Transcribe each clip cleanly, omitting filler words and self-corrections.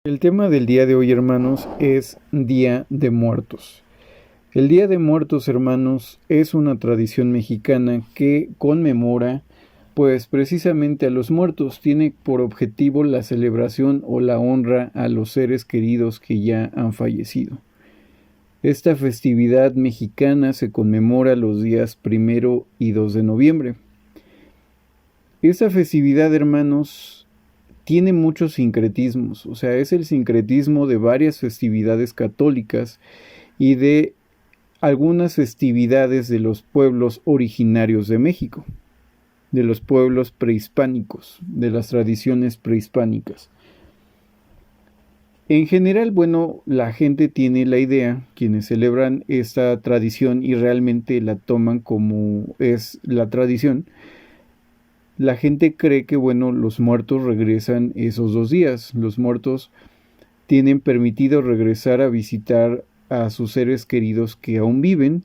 El tema del día de hoy, hermanos, es Día de Muertos. El Día de Muertos, hermanos, es una tradición mexicana que conmemora, pues precisamente a los muertos. Tiene por objetivo la celebración o la honra a los seres queridos que ya han fallecido. Esta festividad mexicana se conmemora los días 1 y 2 de noviembre. Esta festividad, hermanos, tiene muchos sincretismos, o sea, es el sincretismo de varias festividades católicas y de algunas festividades de los pueblos originarios de México, de los pueblos prehispánicos, de las tradiciones prehispánicas. En general, bueno, la gente tiene la idea, quienes celebran esta tradición y realmente la toman como es la tradición, la gente cree que, bueno, los muertos regresan esos 2 días. Los muertos tienen permitido regresar a visitar a sus seres queridos que aún viven.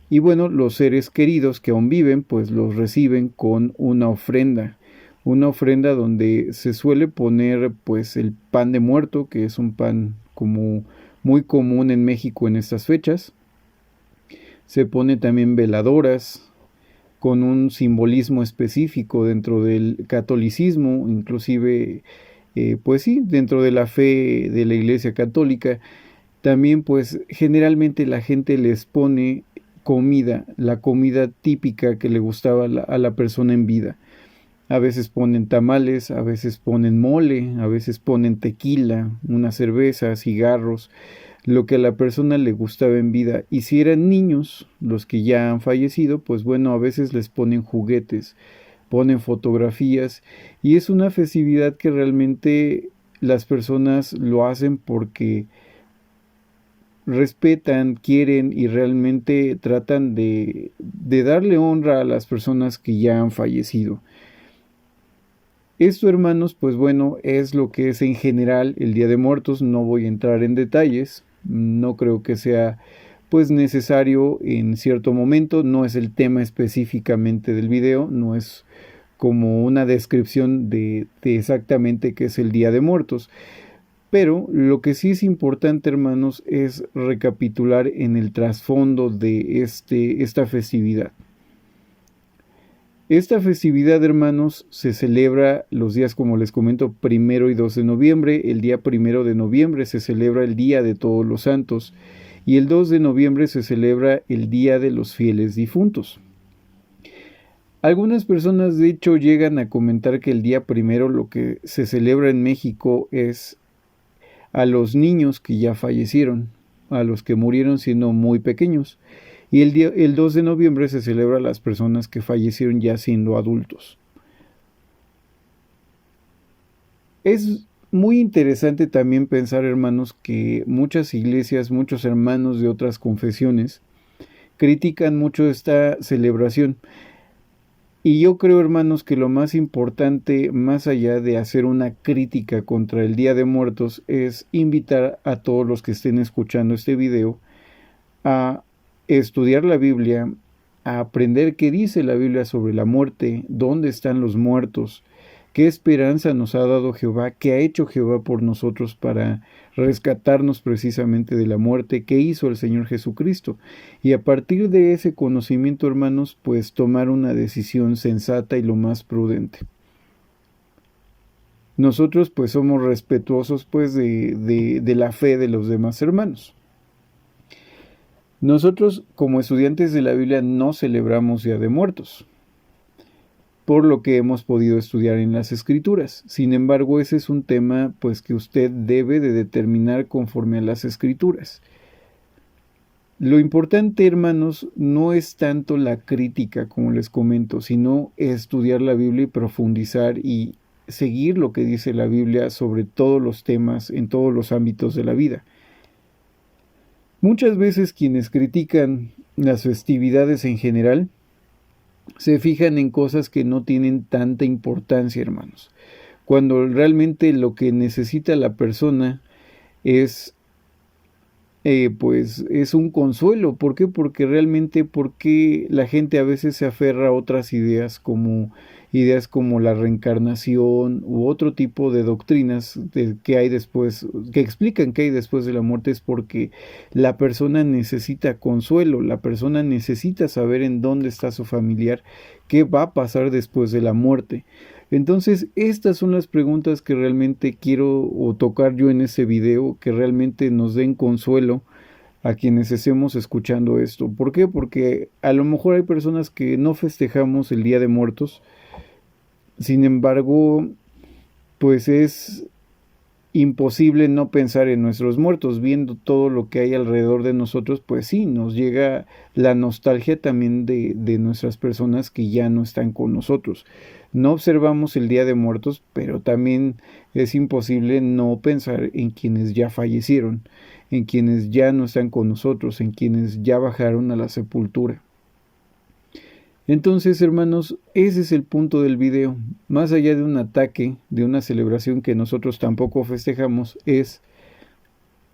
Y bueno, los seres queridos que aún viven, pues los reciben con una ofrenda. Una ofrenda donde se suele poner pues el pan de muerto, que es un pan como muy común en México en estas fechas. Se pone también veladoras, con un simbolismo específico dentro del catolicismo, inclusive, pues sí, dentro de la fe de la Iglesia Católica. También, pues, generalmente la gente les pone comida, la comida típica que le gustaba a la persona en vida. A veces ponen tamales, a veces ponen mole, a veces ponen tequila, una cerveza, cigarros, lo que a la persona le gustaba en vida. Y si eran niños, los que ya han fallecido, pues bueno, a veces les ponen juguetes, ponen fotografías, y es una festividad que realmente las personas lo hacen porque respetan, quieren y realmente tratan de darle honra a las personas que ya han fallecido. Esto, hermanos, pues bueno, es lo que es en general el Día de Muertos. No voy a entrar en detalles, no creo que sea pues necesario en cierto momento, no es el tema específicamente del video, no es como una descripción de exactamente qué es el Día de Muertos. Pero lo que sí es importante, hermanos, es recapitular en el trasfondo de esta festividad. Esta festividad, hermanos, se celebra los días, como les comento, 1 y 2 de noviembre. El día 1 de noviembre se celebra el Día de Todos los Santos y el 2 de noviembre se celebra el Día de los Fieles Difuntos. Algunas personas, de hecho, llegan a comentar que el día 1 lo que se celebra en México es a los niños que ya fallecieron, a los que murieron siendo muy pequeños. Y el 2 de noviembre se celebra a las personas que fallecieron ya siendo adultos. Es muy interesante también pensar, hermanos, que muchas iglesias, muchos hermanos de otras confesiones, critican mucho esta celebración. Y yo creo, hermanos, que lo más importante, más allá de hacer una crítica contra el Día de Muertos, es invitar a todos los que estén escuchando este video a estudiar la Biblia, a aprender qué dice la Biblia sobre la muerte, dónde están los muertos, qué esperanza nos ha dado Jehová, qué ha hecho Jehová por nosotros para rescatarnos precisamente de la muerte, qué hizo el Señor Jesucristo. Y a partir de ese conocimiento, hermanos, pues tomar una decisión sensata y lo más prudente. Nosotros pues somos respetuosos pues de la fe de los demás hermanos. Nosotros, como estudiantes de la Biblia, no celebramos Día de Muertos, por lo que hemos podido estudiar en las Escrituras. Sin embargo, ese es un tema pues que usted debe de determinar conforme a las Escrituras. Lo importante, hermanos, no es tanto la crítica, como les comento, sino estudiar la Biblia y profundizar y seguir lo que dice la Biblia sobre todos los temas, en todos los ámbitos de la vida. Muchas veces quienes critican las festividades en general se fijan en cosas que no tienen tanta importancia, hermanos, cuando realmente lo que necesita la persona es pues es un consuelo. ¿Por qué? Porque realmente, porque la gente a veces se aferra a otras ideas como la reencarnación u otro tipo de doctrinas que hay después, que explican qué hay después de la muerte, es porque la persona necesita consuelo, la persona necesita saber en dónde está su familiar, qué va a pasar después de la muerte. Entonces, estas son las preguntas que realmente quiero tocar yo en ese video, que realmente nos den consuelo a quienes estemos escuchando esto. ¿Por qué? Porque a lo mejor hay personas que no festejamos el Día de Muertos, sin embargo, pues es imposible no pensar en nuestros muertos. Viendo todo lo que hay alrededor de nosotros, pues sí, nos llega la nostalgia también de nuestras personas que ya no están con nosotros. No observamos el Día de Muertos, pero también es imposible no pensar en quienes ya fallecieron, en quienes ya no están con nosotros, en quienes ya bajaron a la sepultura. Entonces, hermanos, ese es el punto del video. Más allá de un ataque, de una celebración que nosotros tampoco festejamos, es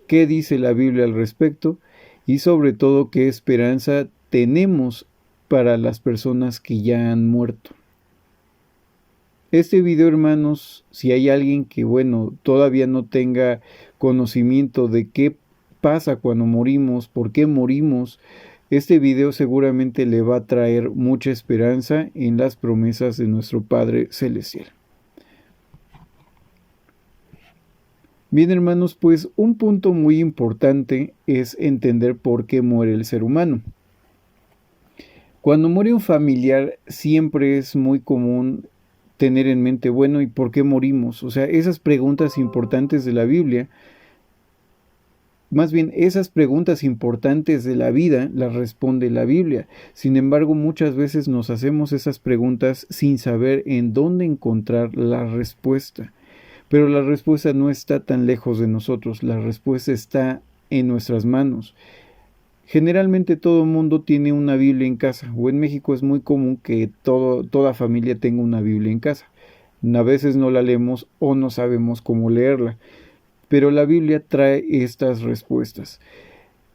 qué dice la Biblia al respecto y sobre todo qué esperanza tenemos para las personas que ya han muerto. Este video, hermanos, si hay alguien que, bueno, todavía no tenga conocimiento de qué pasa cuando morimos, por qué morimos, este video seguramente le va a traer mucha esperanza en las promesas de nuestro Padre Celestial. Bien, hermanos, pues un punto muy importante es entender por qué muere el ser humano. Cuando muere un familiar, siempre es muy común tener en mente, bueno, ¿y por qué morimos? O sea, esas preguntas importantes de la Biblia, más bien esas preguntas importantes de la vida las responde la Biblia. Sin embargo, muchas veces nos hacemos esas preguntas sin saber en dónde encontrar la respuesta. Pero la respuesta no está tan lejos de nosotros, la respuesta está en nuestras manos. Generalmente todo el mundo tiene una Biblia en casa, o en México es muy común que toda familia tenga una Biblia en casa. A veces no la leemos o no sabemos cómo leerla, pero la Biblia trae estas respuestas.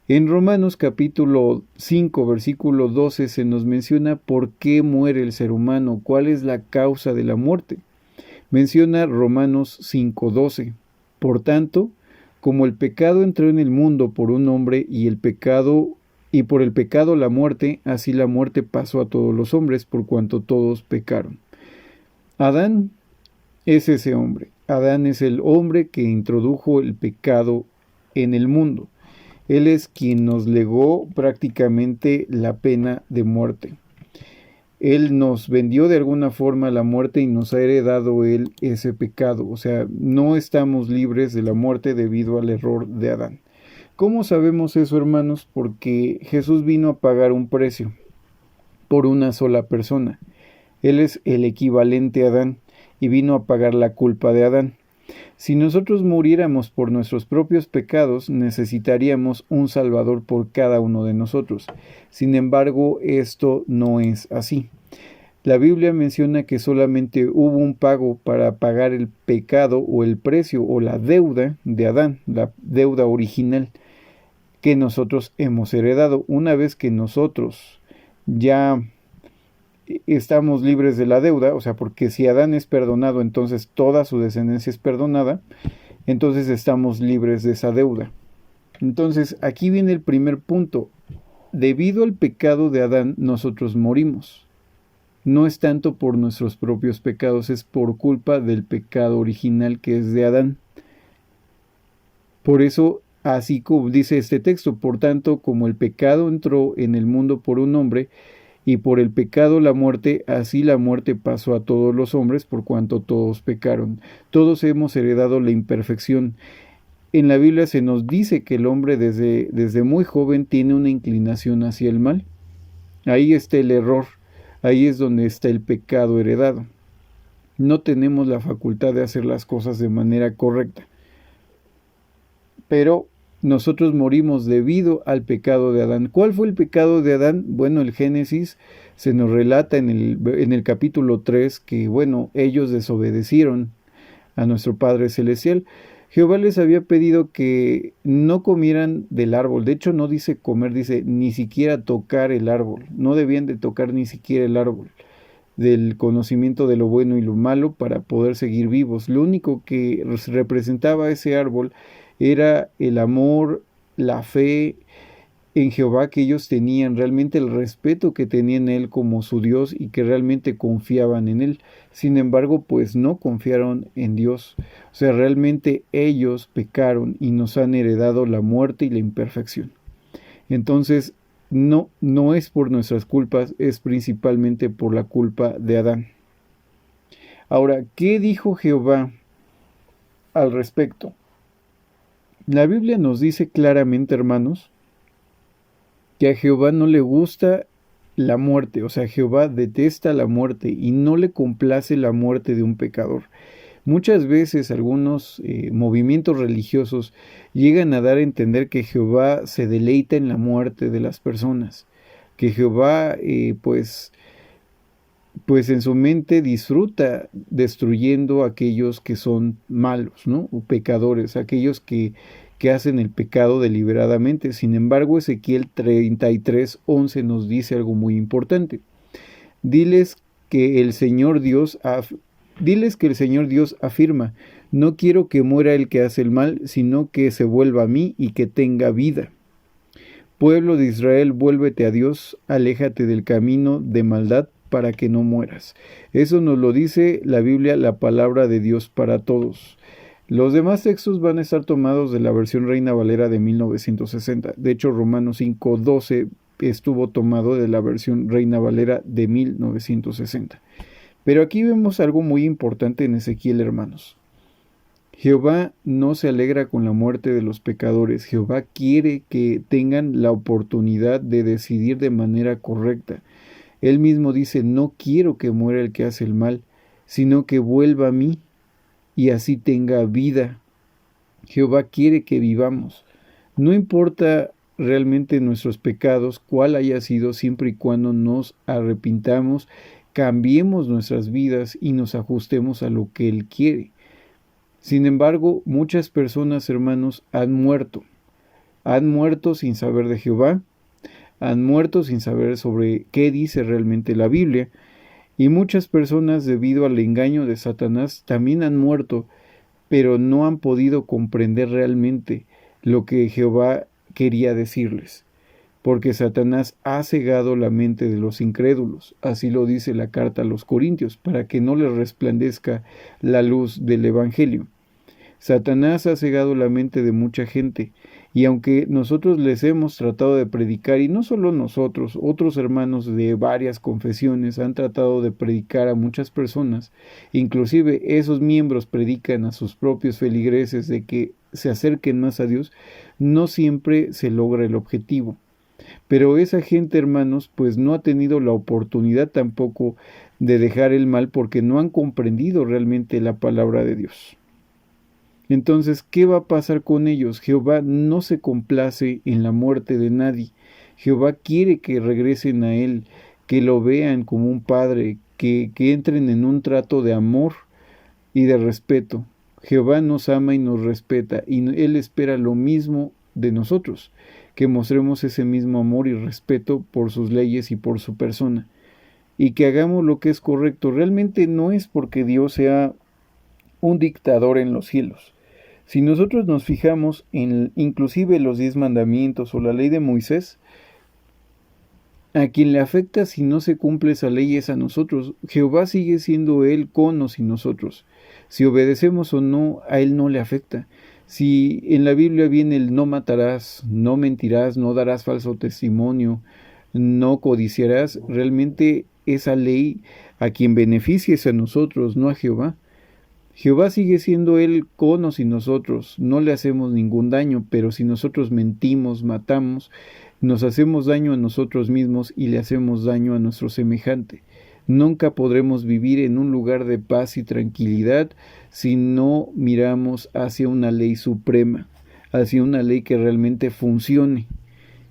En Romanos capítulo 5, versículo 12 se nos menciona por qué muere el ser humano, cuál es la causa de la muerte. Menciona Romanos 5:12. Por tanto, como el pecado entró en el mundo por un hombre y por el pecado la muerte, así la muerte pasó a todos los hombres por cuanto todos pecaron. Adán es ese hombre. Adán es el hombre que introdujo el pecado en el mundo. Él es quien nos legó prácticamente la pena de muerte. Él nos vendió de alguna forma la muerte y nos ha heredado él ese pecado. O sea, no estamos libres de la muerte debido al error de Adán. ¿Cómo sabemos eso, hermanos? Porque Jesús vino a pagar un precio por una sola persona. Él es el equivalente a Adán y vino a pagar la culpa de Adán. Si nosotros muriéramos por nuestros propios pecados, necesitaríamos un Salvador por cada uno de nosotros. Sin embargo, esto no es así. La Biblia menciona que solamente hubo un pago para pagar el pecado o el precio o la deuda de Adán, la deuda original que nosotros hemos heredado. Una vez que nosotros ya estamos libres de la deuda, o sea, porque si Adán es perdonado, entonces toda su descendencia es perdonada, entonces estamos libres de esa deuda. Entonces, aquí viene el primer punto. Debido al pecado de Adán, nosotros morimos. No es tanto por nuestros propios pecados, es por culpa del pecado original que es de Adán. Por eso, así como dice este texto, por tanto, como el pecado entró en el mundo por un hombre, y por el pecado la muerte, así la muerte pasó a todos los hombres, por cuanto todos pecaron. Todos hemos heredado la imperfección. En la Biblia se nos dice que el hombre desde muy joven tiene una inclinación hacia el mal. Ahí está el error, ahí es donde está el pecado heredado. No tenemos la facultad de hacer las cosas de manera correcta. Pero nosotros morimos debido al pecado de Adán. ¿Cuál fue el pecado de Adán? Bueno, el Génesis se nos relata en el capítulo 3 que, bueno, ellos desobedecieron a nuestro Padre Celestial. Jehová les había pedido que no comieran del árbol. De hecho, no dice comer, dice ni siquiera tocar el árbol. No debían de tocar ni siquiera el árbol del conocimiento de lo bueno y lo malo para poder seguir vivos. Lo único que representaba ese árbol era el amor, la fe en Jehová que ellos tenían, realmente el respeto que tenían en Él como su Dios y que realmente confiaban en Él. Sin embargo, pues no confiaron en Dios. O sea, realmente ellos pecaron y nos han heredado la muerte y la imperfección. Entonces, no es por nuestras culpas, es principalmente por la culpa de Adán. Ahora, ¿qué dijo Jehová al respecto? La Biblia nos dice claramente, hermanos, que a Jehová no le gusta la muerte, o sea, Jehová detesta la muerte y no le complace la muerte de un pecador. Muchas veces algunos movimientos religiosos llegan a dar a entender que Jehová se deleita en la muerte de las personas, que Jehová pues en su mente disfruta destruyendo a aquellos que son malos, ¿no? O pecadores, aquellos que hacen el pecado deliberadamente. Sin embargo, Ezequiel 33:11 nos dice algo muy importante. Diles que el Señor Dios afirma, no quiero que muera el que hace el mal, sino que se vuelva a mí y que tenga vida. Pueblo de Israel, vuélvete a Dios, aléjate del camino de maldad para que no mueras. Eso nos lo dice la Biblia, la palabra de Dios para todos. Los demás textos van a estar tomados de la versión Reina Valera de 1960. De hecho, Romanos 5:12 estuvo tomado de la versión Reina Valera de 1960. Pero aquí vemos algo muy importante en Ezequiel, hermanos. Jehová no se alegra con la muerte de los pecadores. Jehová quiere que tengan la oportunidad de decidir de manera correcta. Él mismo dice, no quiero que muera el que hace el mal, sino que vuelva a mí y así tenga vida. Jehová quiere que vivamos. No importa realmente nuestros pecados, cuál haya sido, siempre y cuando nos arrepintamos, cambiemos nuestras vidas y nos ajustemos a lo que Él quiere. Sin embargo, muchas personas, hermanos, han muerto sin saber de Jehová, han muerto sin saber sobre qué dice realmente la Biblia, y muchas personas, debido al engaño de Satanás, también han muerto, pero no han podido comprender realmente lo que Jehová quería decirles, porque Satanás ha cegado la mente de los incrédulos, así lo dice la carta a los Corintios, para que no les resplandezca la luz del Evangelio. Satanás ha cegado la mente de mucha gente, y aunque nosotros les hemos tratado de predicar, y no solo nosotros, otros hermanos de varias confesiones han tratado de predicar a muchas personas, inclusive esos miembros predican a sus propios feligreses de que se acerquen más a Dios, no siempre se logra el objetivo. Pero esa gente, hermanos, pues no ha tenido la oportunidad tampoco de dejar el mal porque no han comprendido realmente la palabra de Dios. Entonces, ¿qué va a pasar con ellos? Jehová no se complace en la muerte de nadie. Jehová quiere que regresen a Él, que lo vean como un padre, que entren en un trato de amor y de respeto. Jehová nos ama y nos respeta, y Él espera lo mismo de nosotros, que mostremos ese mismo amor y respeto por sus leyes y por su persona, y que hagamos lo que es correcto. Realmente no es porque Dios sea un dictador en los cielos. Si nosotros nos fijamos en inclusive los 10 mandamientos o la ley de Moisés, a quien le afecta si no se cumple esa ley es a nosotros. Jehová sigue siendo Él con o sin nosotros. Si obedecemos o no, a Él no le afecta. Si en la Biblia viene el no matarás, no mentirás, no darás falso testimonio, no codiciarás, realmente esa ley a quien beneficia es a nosotros, no a Jehová. Jehová sigue siendo Él con o sin nosotros, no le hacemos ningún daño, pero si nosotros mentimos, matamos, nos hacemos daño a nosotros mismos y le hacemos daño a nuestro semejante. Nunca podremos vivir en un lugar de paz y tranquilidad si no miramos hacia una ley suprema, hacia una ley que realmente funcione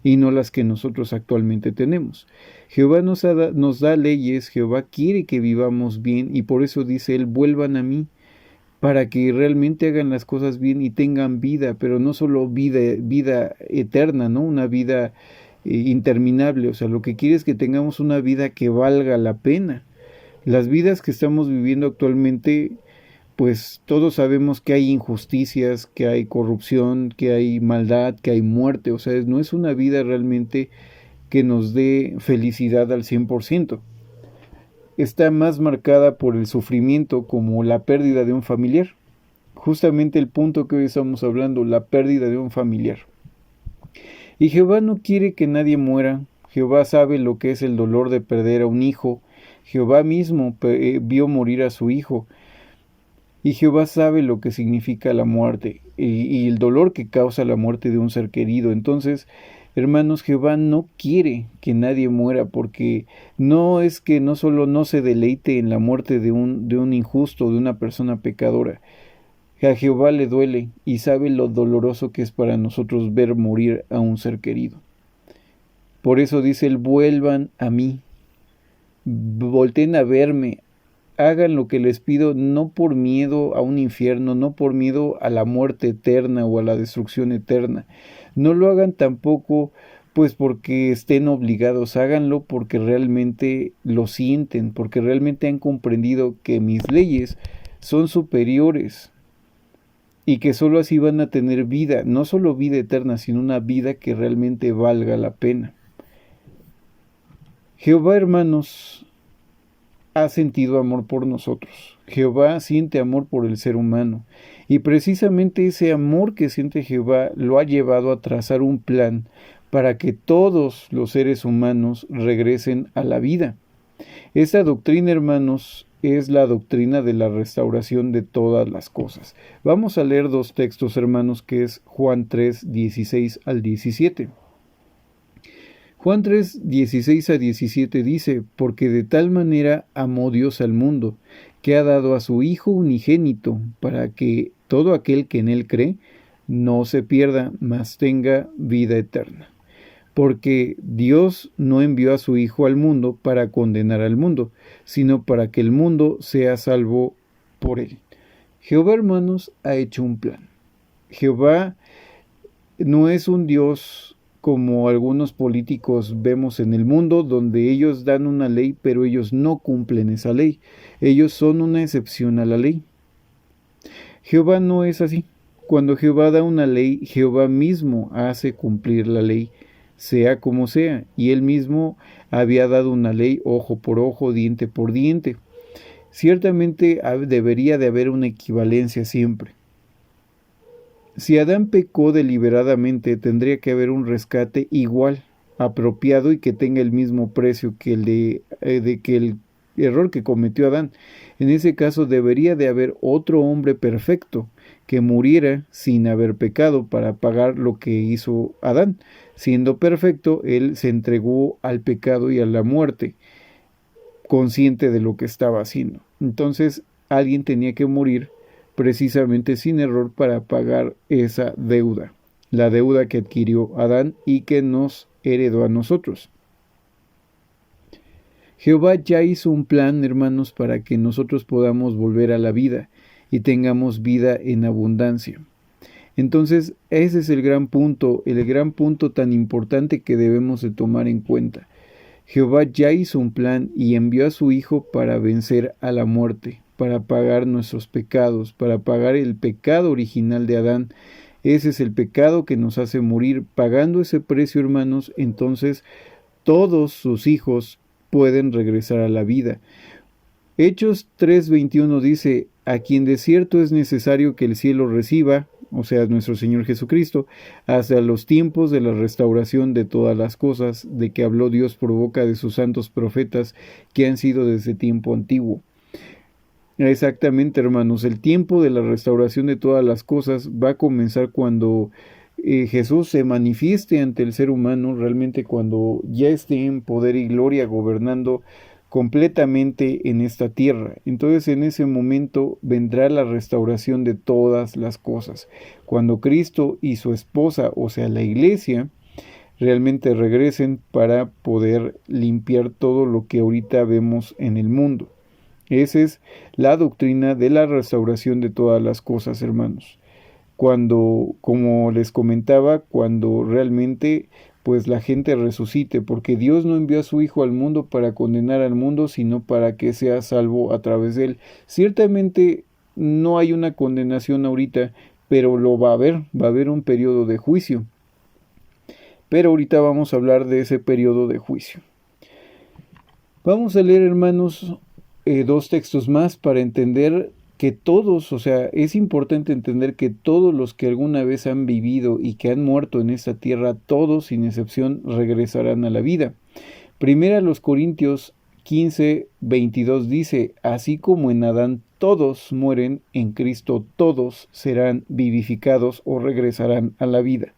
y no las que nosotros actualmente tenemos. Jehová nos da leyes, Jehová quiere que vivamos bien y por eso dice Él, vuelvan a mí. para que realmente hagan las cosas bien y tengan vida, pero no solo vida eterna, ¿no? Una vida interminable. O sea, lo que quiere es que tengamos una vida que valga la pena. Las vidas que estamos viviendo actualmente, pues todos sabemos que hay injusticias, que hay corrupción, que hay maldad, que hay muerte. O sea, no es una vida realmente que nos dé felicidad al 100%. Está más marcada por el sufrimiento, como la pérdida de un familiar. Justamente el punto que hoy estamos hablando, la pérdida de un familiar. Y Jehová no quiere que nadie muera. Jehová sabe lo que es el dolor de perder a un hijo. Jehová mismo vio morir a su hijo. Y Jehová sabe lo que significa la muerte y el dolor que causa la muerte de un ser querido. Entonces, hermanos, Jehová no quiere que nadie muera, porque no es que no solo no se deleite en la muerte de un injusto, de una persona pecadora. A Jehová le duele y sabe lo doloroso que es para nosotros ver morir a un ser querido. Por eso dice él: vuelvan a mí, volteen a verme, hagan lo que les pido, no por miedo a un infierno, no por miedo a la muerte eterna o a la destrucción eterna. No lo hagan tampoco pues porque estén obligados, háganlo porque realmente lo sienten, porque realmente han comprendido que mis leyes son superiores y que solo así van a tener vida, no solo vida eterna, sino una vida que realmente valga la pena. Jehová, hermanos, ha sentido amor por nosotros. Jehová siente amor por el ser humano. Y precisamente ese amor que siente Jehová lo ha llevado a trazar un plan para que todos los seres humanos regresen a la vida. Esta doctrina, hermanos, es la doctrina de la restauración de todas las cosas. Vamos a leer dos textos, hermanos, que es Juan 3, 16 al 17. Juan 3, 16 a 17 dice: porque de tal manera amó Dios al mundo, que ha dado a su Hijo unigénito, para que todo aquel que en él cree no se pierda, mas tenga vida eterna. Porque Dios no envió a su Hijo al mundo para condenar al mundo, sino para que el mundo sea salvo por él. Jehová, hermanos, ha hecho un plan. Jehová no es un Dios como algunos políticos vemos en el mundo, donde ellos dan una ley, pero ellos no cumplen esa ley. Ellos son una excepción a la ley. Jehová no es así. Cuando Jehová da una ley, Jehová mismo hace cumplir la ley, sea como sea, y él mismo había dado una ley ojo por ojo, diente por diente. Ciertamente debería de haber una equivalencia siempre. Si Adán pecó deliberadamente, tendría que haber un rescate igual, apropiado y que tenga el mismo precio que el error que cometió Adán. En ese caso debería de haber otro hombre perfecto que muriera sin haber pecado para pagar lo que hizo Adán. Siendo perfecto, él se entregó al pecado y a la muerte, consciente de lo que estaba haciendo. Entonces, alguien tenía que morir precisamente sin error para pagar esa deuda, la deuda que adquirió Adán y que nos heredó a nosotros. Jehová ya hizo un plan, hermanos, para que nosotros podamos volver a la vida y tengamos vida en abundancia. Entonces, ese es el gran punto tan importante que debemos de tomar en cuenta. Jehová ya hizo un plan y envió a su Hijo para vencer a la muerte, para pagar nuestros pecados, para pagar el pecado original de Adán. Ese es el pecado que nos hace morir. Pagando ese precio, hermanos, entonces todos sus hijos pueden regresar a la vida. Hechos 3:21 dice: a quien de cierto es necesario que el cielo reciba, o sea, nuestro Señor Jesucristo, hasta los tiempos de la restauración de todas las cosas, de que habló Dios por boca de sus santos profetas, que han sido desde tiempo antiguo. Exactamente, hermanos, el tiempo de la restauración de todas las cosas va a comenzar cuando Jesús se manifieste ante el ser humano, realmente cuando ya esté en poder y gloria gobernando completamente en esta tierra. Entonces en ese momento vendrá la restauración de todas las cosas. Cuando Cristo y su esposa, o sea la iglesia, realmente regresen para poder limpiar todo lo que ahorita vemos en el mundo. Esa es la doctrina de la restauración de todas las cosas, hermanos. Cuando, como les comentaba, cuando realmente pues la gente resucite, porque Dios no envió a su Hijo al mundo para condenar al mundo, sino para que sea salvo a través de él. Ciertamente no hay una condenación ahorita, pero lo va a haber un periodo de juicio. Pero ahorita vamos a hablar de ese periodo de juicio. Vamos a leer, hermanos, dos textos más para entender que todos, o sea, es importante entender que todos los que alguna vez han vivido y que han muerto en esta tierra, todos sin excepción regresarán a la vida. Primera los Corintios 15:22 dice, así como en Adán todos mueren, en Cristo todos serán vivificados o regresarán a la vida.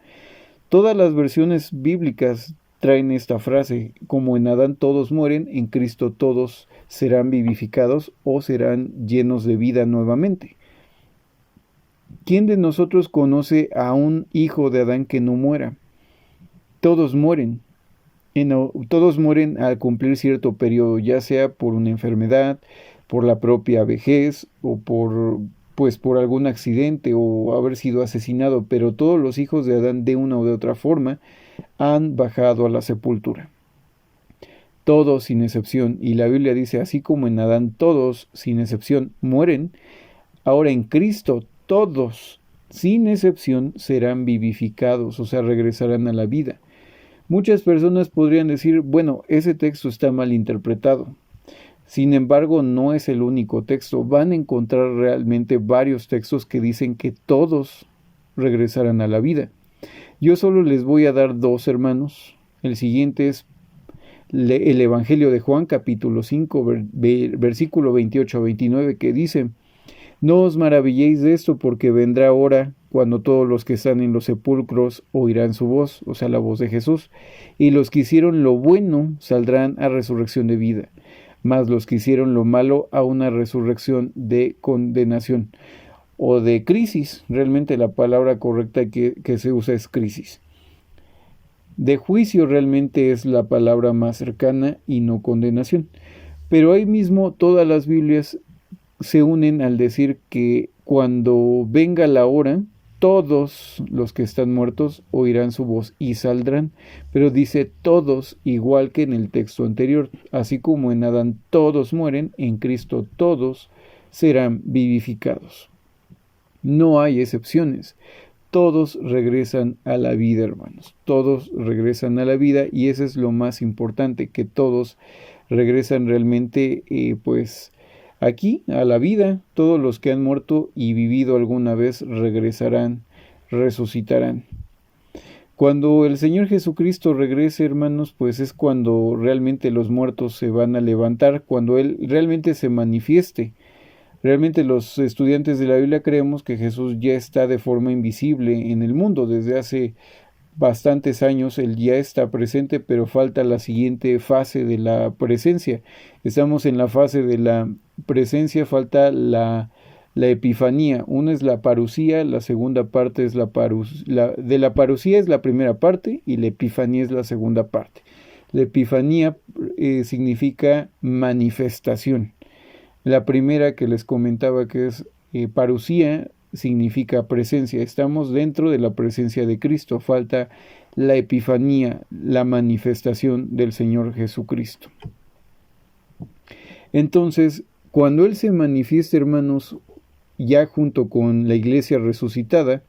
Todas las versiones bíblicas traen esta frase, como en Adán todos mueren, en Cristo todos serán vivificados o serán llenos de vida nuevamente. ¿Quién de nosotros conoce a un hijo de Adán que no muera? Todos mueren. Todos mueren al cumplir cierto periodo, ya sea por una enfermedad, por la propia vejez o por algún accidente o haber sido asesinado, pero todos los hijos de Adán de una u de otra forma han bajado a la sepultura. Todos sin excepción, y la Biblia dice, así como en Adán todos sin excepción mueren, ahora en Cristo todos sin excepción serán vivificados, o sea, regresarán a la vida. Muchas personas podrían decir, bueno, ese texto está mal interpretado. Sin embargo, no es el único texto. Van a encontrar realmente varios textos que dicen que todos regresarán a la vida. Yo solo les voy a dar dos, hermanos. El siguiente es el Evangelio de Juan, capítulo 5, versículo 28 a 29, que dice, no os maravilléis de esto, porque vendrá hora cuando todos los que están en los sepulcros oirán su voz, o sea, la voz de Jesús, y los que hicieron lo bueno saldrán a resurrección de vida, mas los que hicieron lo malo a una resurrección de condenación o de crisis. Realmente la palabra correcta que se usa es crisis. De juicio realmente es la palabra más cercana y no condenación. Pero ahí mismo todas las Biblias se unen al decir que cuando venga la hora, todos los que están muertos oirán su voz y saldrán. Pero dice todos, igual que en el texto anterior. Así como en Adán todos mueren, en Cristo todos serán vivificados. No hay excepciones. Todos regresan a la vida, hermanos. Todos regresan a la vida y eso es lo más importante, que todos regresan realmente, pues, aquí a la vida. Todos los que han muerto y vivido alguna vez regresarán, resucitarán. Cuando el Señor Jesucristo regrese, hermanos, pues es cuando realmente los muertos se van a levantar, cuando Él realmente se manifieste. Realmente los estudiantes de la Biblia creemos que Jesús ya está de forma invisible en el mundo. Desde hace bastantes años Él ya está presente, pero falta la siguiente fase de la presencia. Estamos en la fase de la presencia, falta la epifanía. Una es la parusía, la segunda parte es la parusía es la primera parte y la epifanía es la segunda parte. La epifanía significa manifestación. La primera que les comentaba, que es parusía, significa presencia. Estamos dentro de la presencia de Cristo. Falta la epifanía, la manifestación del Señor Jesucristo. Entonces, cuando Él se manifieste, hermanos, ya junto con la iglesia resucitada,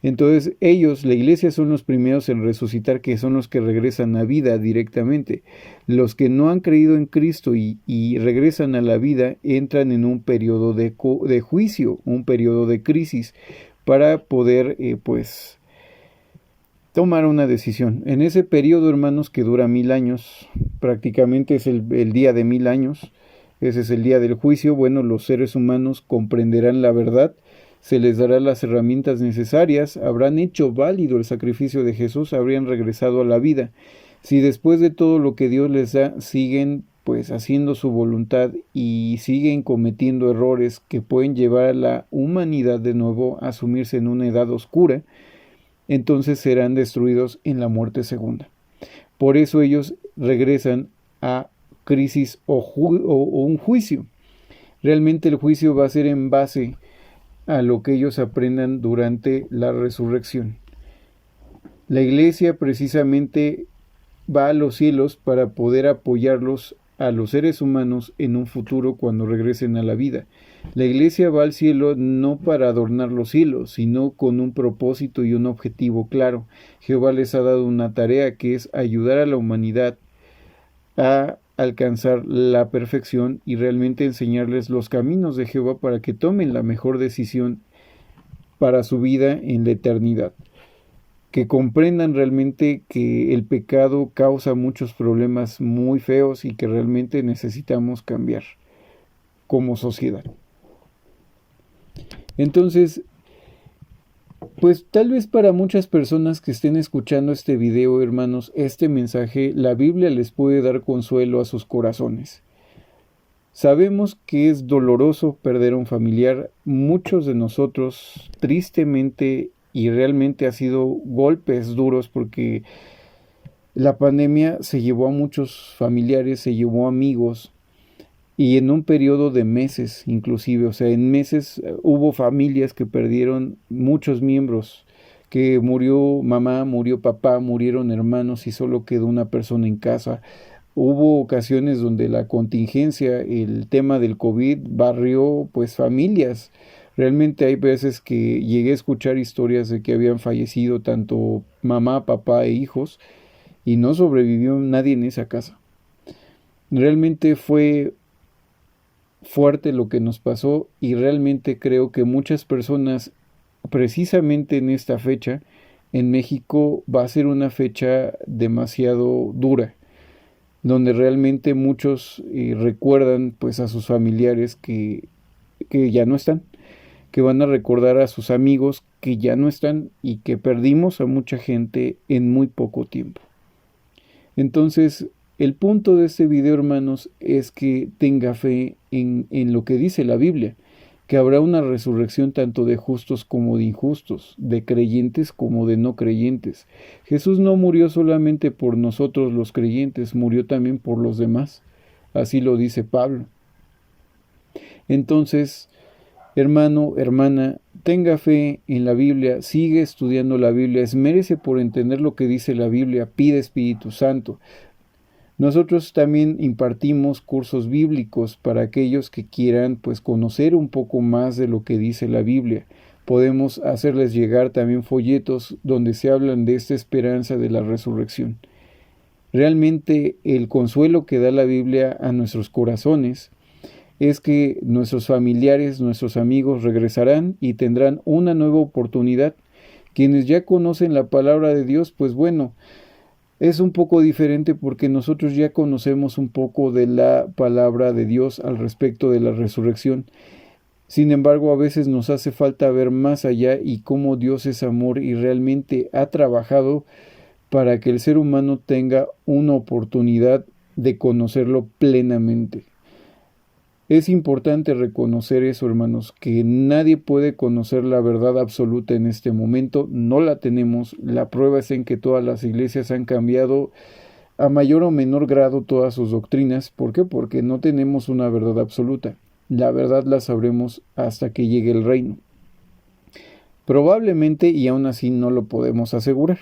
entonces ellos, la iglesia, son los primeros en resucitar, que son los que regresan a vida directamente. Los que no han creído en Cristo y regresan a la vida, entran en un periodo de juicio, un periodo de crisis, para poder, pues, tomar una decisión. En ese periodo, hermanos, que dura 1000 años, prácticamente es el día de 1000 años, ese es el día del juicio. Bueno, los seres humanos comprenderán la verdad, se les dará las herramientas necesarias, habrán hecho válido el sacrificio de Jesús, habrían regresado a la vida. Si después de todo lo que Dios les da, siguen pues haciendo su voluntad y siguen cometiendo errores que pueden llevar a la humanidad de nuevo a sumirse en una edad oscura, entonces serán destruidos en la muerte segunda. Por eso ellos regresan a crisis o un juicio. Realmente el juicio va a ser en base a lo que ellos aprendan durante la resurrección. La iglesia precisamente va a los cielos para poder apoyarlos a los seres humanos en un futuro cuando regresen a la vida. La iglesia va al cielo no para adornar los cielos, sino con un propósito y un objetivo claro. Jehová les ha dado una tarea que es ayudar a la humanidad a alcanzar la perfección y realmente enseñarles los caminos de Jehová para que tomen la mejor decisión para su vida en la eternidad. Que comprendan realmente que el pecado causa muchos problemas muy feos y que realmente necesitamos cambiar como sociedad. Entonces, pues tal vez para muchas personas que estén escuchando este video, hermanos, este mensaje, la Biblia les puede dar consuelo a sus corazones. Sabemos que es doloroso perder a un familiar. Muchos de nosotros, tristemente, y realmente ha sido golpes duros porque la pandemia se llevó a muchos familiares, se llevó a amigos, y en un periodo de meses inclusive, o sea, en meses hubo familias que perdieron muchos miembros, que murió mamá, murió papá, murieron hermanos y solo quedó una persona en casa. Hubo ocasiones donde la contingencia, el tema del COVID barrió pues familias. Realmente hay veces que llegué a escuchar historias de que habían fallecido tanto mamá, papá e hijos y no sobrevivió nadie en esa casa. Realmente fue fuerte lo que nos pasó y realmente creo que muchas personas precisamente en esta fecha en México va a ser una fecha demasiado dura donde realmente muchos recuerdan pues a sus familiares que ya no están, que van a recordar a sus amigos que ya no están y que perdimos a mucha gente en muy poco tiempo. Entonces, el punto de este video, hermanos, es que tenga fe en lo que dice la Biblia, que habrá una resurrección tanto de justos como de injustos, de creyentes como de no creyentes. Jesús no murió solamente por nosotros los creyentes, murió también por los demás. Así lo dice Pablo. Entonces, hermano, hermana, tenga fe en la Biblia, sigue estudiando la Biblia, esmérese por entender lo que dice la Biblia, pide Espíritu Santo. Nosotros también impartimos cursos bíblicos para aquellos que quieran pues conocer un poco más de lo que dice la Biblia. Podemos hacerles llegar también folletos donde se hablan de esta esperanza de la resurrección. Realmente el consuelo que da la Biblia a nuestros corazones es que nuestros familiares, nuestros amigos regresarán y tendrán una nueva oportunidad. Quienes ya conocen la palabra de Dios, pues bueno, es un poco diferente porque nosotros ya conocemos un poco de la palabra de Dios al respecto de la resurrección. Sin embargo, a veces nos hace falta ver más allá y cómo Dios es amor y realmente ha trabajado para que el ser humano tenga una oportunidad de conocerlo plenamente. Es importante reconocer eso, hermanos, que nadie puede conocer la verdad absoluta en este momento, no la tenemos. La prueba es en que todas las iglesias han cambiado a mayor o menor grado todas sus doctrinas. ¿Por qué? Porque no tenemos una verdad absoluta. La verdad la sabremos hasta que llegue el reino. Probablemente, y aún así no lo podemos asegurar.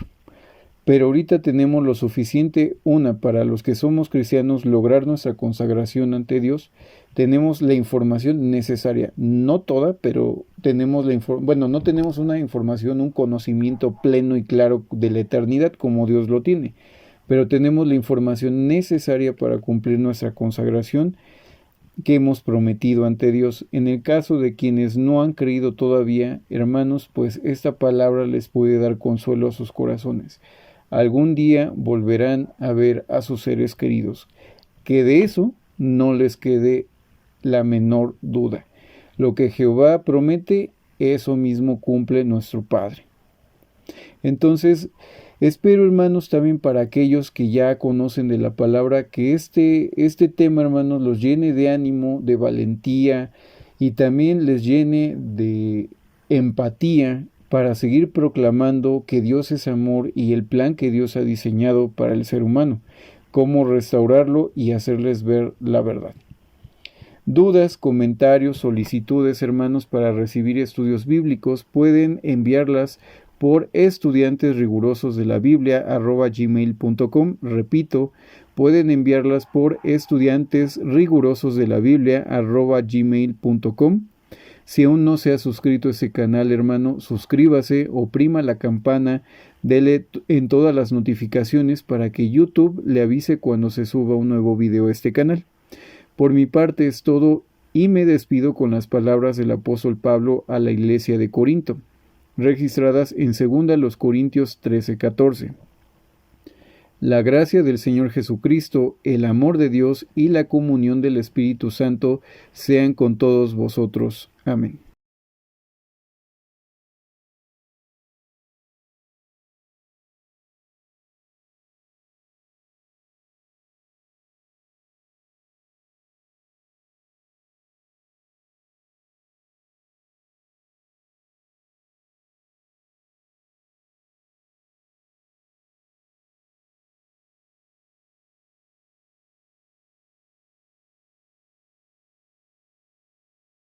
Pero ahorita tenemos lo suficiente, para los que somos cristianos, lograr nuestra consagración ante Dios. Tenemos la información necesaria, no toda, pero tenemos no tenemos una información, un conocimiento pleno y claro de la eternidad como Dios lo tiene, pero tenemos la información necesaria para cumplir nuestra consagración que hemos prometido ante Dios. En el caso de quienes no han creído todavía, hermanos, pues esta palabra les puede dar consuelo a sus corazones. Algún día volverán a ver a sus seres queridos. Que de eso no les quede la menor duda. Lo que Jehová promete, eso mismo cumple nuestro Padre. Entonces, espero, hermanos, también para aquellos que ya conocen de la palabra, que este tema, hermanos, los llene de ánimo, de valentía y también les llene de empatía para seguir proclamando que Dios es amor y el plan que Dios ha diseñado para el ser humano, cómo restaurarlo y hacerles ver la verdad. Dudas, comentarios, solicitudes, hermanos, para recibir estudios bíblicos, pueden enviarlas por estudiantesrigurososdelabiblia@gmail.com. Repito, pueden enviarlas por estudiantesrigurososdelabiblia@gmail.com. Si aún no se ha suscrito a ese canal, hermano, suscríbase, oprima la campana, dele en todas las notificaciones para que YouTube le avise cuando se suba un nuevo video a este canal. Por mi parte es todo y me despido con las palabras del apóstol Pablo a la iglesia de Corinto, registradas en 2 Corintios 13:14. La gracia del Señor Jesucristo, el amor de Dios y la comunión del Espíritu Santo sean con todos vosotros. Amén.